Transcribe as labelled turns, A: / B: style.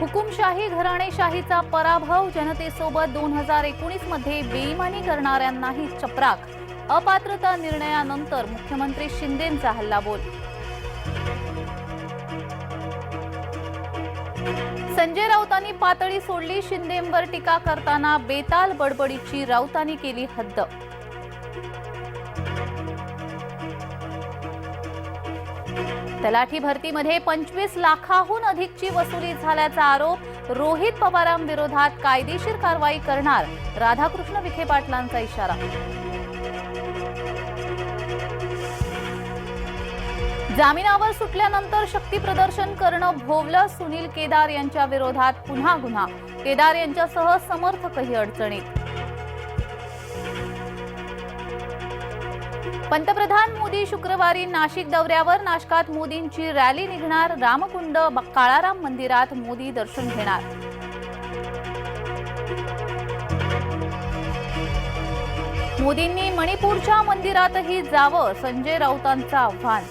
A: हुकुमशाही घराणेशाहीचा पराभव, जनतेसोबत 2019 मध्ये बेईमानी करणाऱ्यांनाही चपराक, अपात्रता निर्णयानंतर मुख्यमंत्री शिंदेंचा हल्लाबोल। संजय राऊतांनी पातळी सोडली, शिंदेंवर टीका करताना बेताल बडबडीची राऊतांनी केली हद्द। तलाठी भरतीमध्ये 25 लाखांहून अधिकची वसुली झाल्याचा आरोप, रोहित पवारांविरोधात कायदेशीर कारवाई करणार, राधाकृष्ण विखे पाटलांचा इशारा। जामिनावर सुटल्यानंतर शक्ती प्रदर्शन करणं भोवलं, सुनील केदार यांच्या विरोधात पुन्हा गुन्हा, केदार यांच्यासह समर्थकही अडचणीत। पंतप्रधान मोदी शुक्रवारी नाशिक दौऱ्यावर, नाशकात मोदींची रॅली निघणार, रामकुंड काळाराम मंदिरात मोदी दर्शन घेणार। मोदींनी मणिपूरच्या मंदिरातही जावं, संजय राऊतांचं आव्हान।